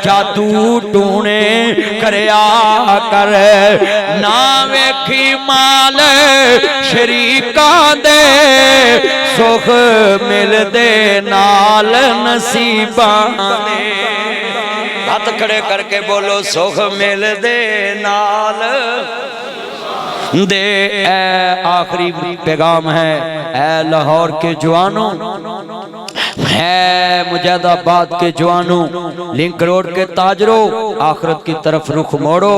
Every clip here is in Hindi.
जादू टूने करया कर ना वेखी माल शरीकां दे सुख मिलदे नाल नसीबां दे। हाथ खड़े करके बोलो सुख मिलदे नाल दे। ए आखिरी पैगाम है, ए लाहौर के जवानों, है मुजाहिदाबाद के जवानों, लिंक रोड के ताजरों, आखिरत की तरफ रुख मोड़ो।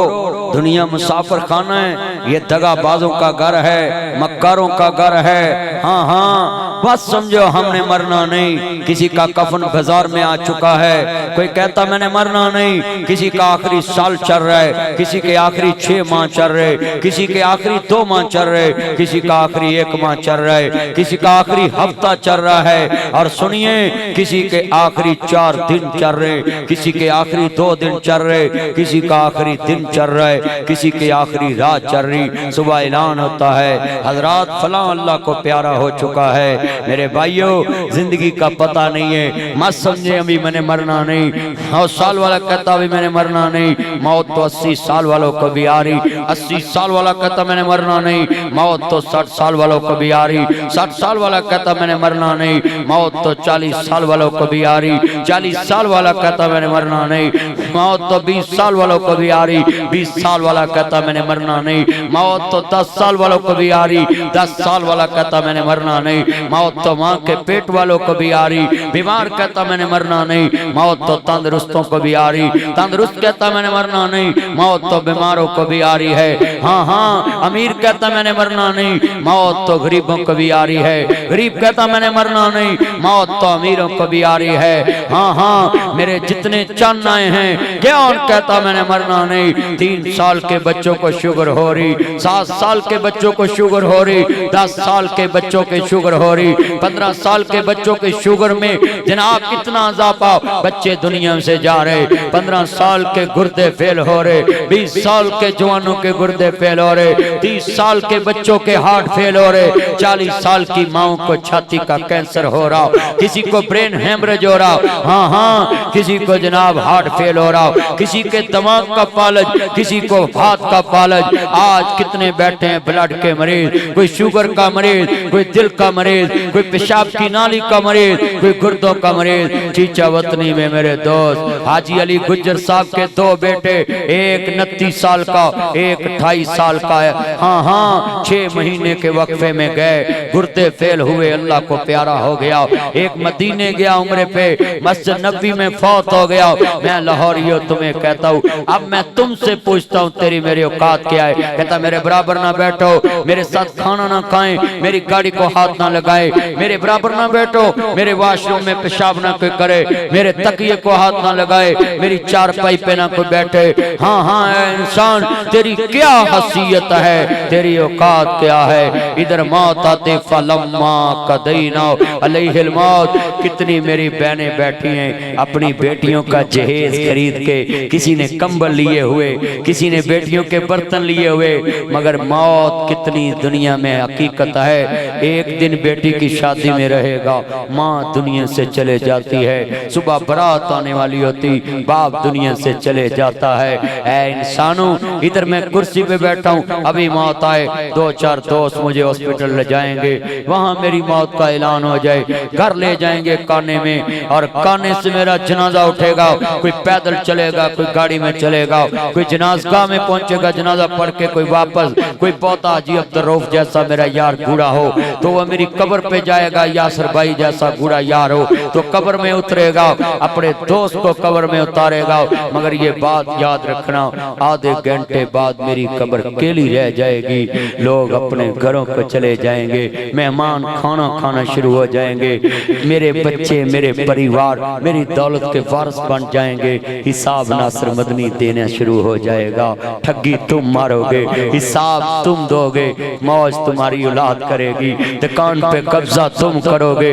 दुनिया मुसाफिर खाना है, ये दगाबाजों का घर है, मक्कारों का घर है। हाँ हाँ बस समझो हमने मरना नहीं। किसी का कफन बाजार में आ चुका है, कोई कहता मैंने मरना नहीं। किसी का आखिरी साल चल रहा है, किसी के आखिरी 6 माह चल रहे, किसी के आखिरी 2 माह चल रहे, किसी का आखिरी 1 माह चल रहा है, किसी का आखिरी हफ्ता चल रहा है। और सुनिए किसी के आखिरी 4 दिन चल रहे, किसी के आखिरी 2 दिन चल रहे, किसी का आखिरी दिन चल रहा है, किसी की आखिरी रात चल रही। सुबह ऐलान होता है हजरात फलां अल्लाह को प्यारा हो चुका है। मेरे भाइयों जिंदगी का पता नहीं है, मत समझे अभी मैंने मरना नहीं। 100 साल वाला कहता अभी मैंने मरना नहीं, मौत तो 80 साल वालों को भी आ रही। 80 साल वाला कहता मैंने मरना नहीं, मौत तो 60 साल वालों को भी आ रही। 60 साल वाला कहता मैंने मरना नहीं, मौत तो 40 साल वालों को भी आ रही। 40 साल वाला कहता मैंने मरना नहीं, मौत तो 20 साल वालों को भी आ रही। 20 साल वाला कहता मैंने मरना नहीं, मौत तो 10 साल वालों को भी आ रही। 10 साल वाला कहता मैंने मरना नहीं, मौत तो माँ के पेट वालों को भी आ रही। बीमार कहता मैंने मरना नहीं, मौत तो तंदुरुस्तों को भी आ रही। तंदुरुस्त कहता मैंने मरना नहीं, मौत तो बीमारों को भी आ रही है। हाँ हाँ अमीर कहता मैंने मरना नहीं, मौत तो गरीबों को भी आ रही है। गरीब कहता मैंने मरना नहीं, मौत तो अमीरों को भी आ रही है। हाँ हाँ मेरे जितने चन्न आए हैं, ज्ञान कहता मैंने मरना नहीं। 3 साल के बच्चों को शुगर हो रही, 7 साल के बच्चों को शुगर हो रही, 10 साल के बच्चों के शुगर हो रही, 15 साल के बच्चों के शुगर में जनाब कितना इजाफा, बच्चे दुनिया से जा रहे। 15 साल के गुर्दे फेल हो रहे, 20 साल के जवानों के गुर्दे फेल हो रहे, 30 साल के बच्चों के हार्ट फेल हो रहे, 40 साल की माओ को छाती का कैंसर हो रहा, किसी को ब्रेन हेमरेज हो रहा। हाँ हाँ किसी को जनाब हार्ट फेल हो रहा, किसी के दिमाग का फालज, किसी को हाथ का फालज। आज कितने बैठे हैं ब्लड के मरीज, कोई शुगर का मरीज, कोई दिल का मरीज, कोई पेशाब की नाली का मरीज, कोई गुर्दों का मरीज। चीचा वतनी में मेरे दोस्त हाजी अली गुज्जर साहब के 2 बेटे, एक 29 साल का, एक 28 साल का है। हाँ हाँ 6 महीने के वक्फे में गए, गुर्दे फेल हुए, अल्लाह को प्यारा हो गया। एक मदीने गया उम्रे पे, मस्जिद नबी में फौत हो गया। मैं लाहौरियों तुम्हें कहता हूँ, अब मैं तुमसे पूछता हूँ तेरी मेरी औकात क्या है? कहता मेरे बराबर ना बैठो, मेरे साथ खाना ना खाएं, मेरी गाड़ी को हाथ ना लगाए, मेरे बराबर ना बैठो, मेरे वॉशरूम में पेशाब ना कोई करे, मेरे तकिए को हाथ ना लगाए, मेरी चारपाई पे ना कोई बैठे। हाँ हाँ इंसान तेरी क्या हसीयत है, तेरी औकात क्या है? इधर मौत आते फलम्मा कदईना अलैहिल मौत। कितनी मेरी बहनें बैठी हैं अपनी बेटियों का जहेज खरीद के, किसी ने कंबल लिए हुए, किसी ने बेटियों के बर्तन लिए हुए, मगर मौत कितनी दुनिया में हकीकत है। एक दिन बेटी की शादी में रहेगा, माँ दुनिया से चले जाती है, सुबह बारात आने वाली होती, बाप दुनिया से चले जाता है। ऐ इंसानों इधर मैं कुर्सी पे बैठा हूँ, अभी मौत आए, 2-4 दोस्त मुझे हॉस्पिटल ले जाएंगे, वहाँ मेरी मौत का ऐलान हो जाए, घर ले जाएंगे काने में, और काने से मेरा जनाजा उठेगा। कोई पैदल चलेगा, कोई गाड़ी में चलेगा, कोई जनाजगाह में पहुंचेगा, जनाजा पढ़ के कोई वापस, कोई पौधा हाजी अब्दुल रऊफ जैसा मेरा यार बूढ़ा हो तो वह मेरी कब्र पे जाएगा, यासर भाई जैसा बूढ़ा यार हो तो कब्र में उतरेगा, अपने दोस्त को कब्र में उतारेगा। मगर ये बात याद रखना, आधे घंटे बाद मेरी कब्र अकेली रह जाएगी, लोग अपने घरों को चले जाएंगे, मेहमान खाना खाना शुरू हो जाएंगे, मेरे बच्चे मेरे परिवार मेरी दौलत के वारिस बन जाएंगे, हिसाब नासिर मदनी देना शुरू हो जाएगा। ठगी तुम मारोगे, हिसाब तुम दोगे, मौज तुम्हारी औलाद करेगी। दुकान पे कब्जा तुम करोगे,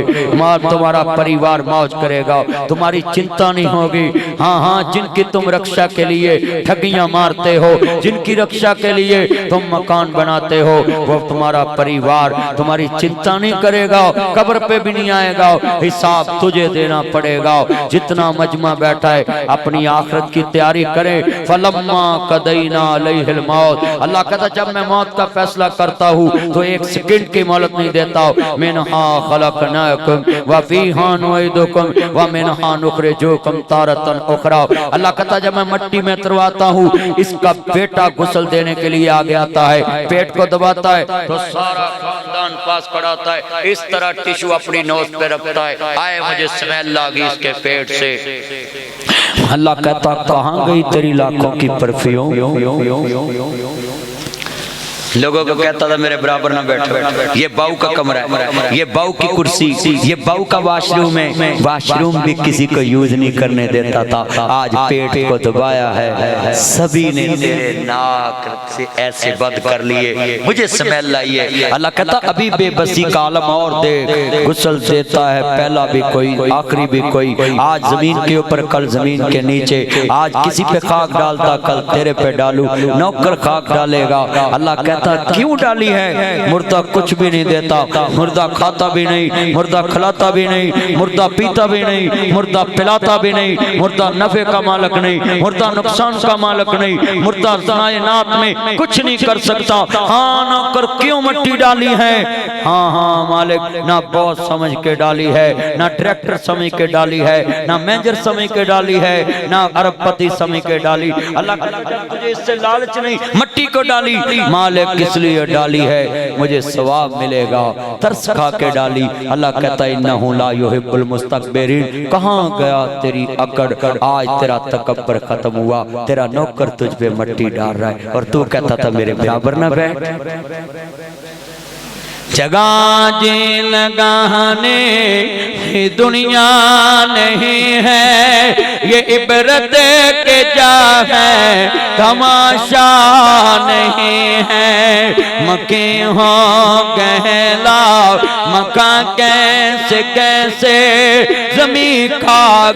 तुम्हारा परिवार मौज करेगा, तुम्हारी चिंता नहीं होगी। हाँ हाँ, जिनकी तुम रक्षा के लिए ठगियां मारते हो, जिनकी रक्षा के लिए तुम मकान बनाते हो, वो तुम्हारा परिवार तुम्हारी चिंता नहीं करेगा, कब्र पे भी नहीं आएगा, हिसाब तुझे देना पड़ेगा। जितना मजमा बैठा है अपनी आखिरत की तैयारी करे। फलम्मा कदैना अलैहिल मौत, अल्लाह कहता जब मैं मौत का फैसला करता हूँ तो एक सेकंड की मोहलत नहीं देता। मिनहा खलकनाकुम व फीहा नुईदुकुम व मिनहा नुखरिजुकुम तारतन उखरा। अल्लाह कहता जब मैं मट्टी में उतरवाता हूँ, इसका बेटा गुस्ल देने के लिए आगे आता है, पेट को दबाता है तो सारा खानदान पास पड़ाता है, इस तरह टिश्यू अपनी नोज पे रखता है, आए मुझे स्मेल आ गई इसके पेट से। अल्लाह कहता कहाँ गई तेरी लाखों की परफ्यूम। लोगों को कहता था मेरे बराबर ना बैठो, ये बाऊ का कमरा है, ये बाऊ की कुर्सी, ये बाऊ का वॉशरूम है। वॉशरूम भी किसी को यूज नहीं करने देता था। आज पेट को दबाया है, सभी ने तेरे नाक से ऐसे बंद कर लिए, मुझे स्मेल आई है। अल्लाह कहता अभी बेबसी का आलम और दे, गुस्ल देता है पहला भी कोई, आखिरी भी कोई। आज जमीन के ऊपर, कल जमीन के नीचे, आज किसी पे खाक डालता, कल तेरे पे डालू, नौकर खाक डालेगा। अल्लाह कहता क्यों डाली है? मुर्दा कुछ भी नहीं देता, मुर्दा खाता भी नहीं, मुर्दा खिलाता भी नहीं, मुर्दा पीता भी नहीं, मुर्दा पिलाता भी नहीं, मुर्दा नफे का मालिक नहीं, मुर्दा नुकसान का मालिक नहीं, मुर्दा कायनात में कुछ नहीं कर सकता। हाँ ना कर क्यों मट्टी डाली है? हाँ हाँ मालिक, ना बॉस समझ के डाली है, ना डायरेक्टर समझ के डाली है, ना मैनेजर समझ के डाली है, ना अरबपति समझ के डाली। अल्लाह तुझे इससे लालच नहीं, मट्टी को डाली मालिक इसलिए डाली है मुझे सवाब मिलेगा, तरस खा के डाली। अल्लाह कहता इन्नहु ला युहिब्बुल मुस्तकबिरीन। कहाँ गया तेरी अकड़? आज तेरा तकब्बर खत्म हुआ, तेरा नौकर तुझ पे मट्टी डाल रहा है और तू कहता था मेरे बराबर ना बैठ। जगह जी लगाने दुनिया नहीं है, ये इबरत के जा है, तमाशा नहीं है। मके हो गहला मका कैसे कैसे जमी खा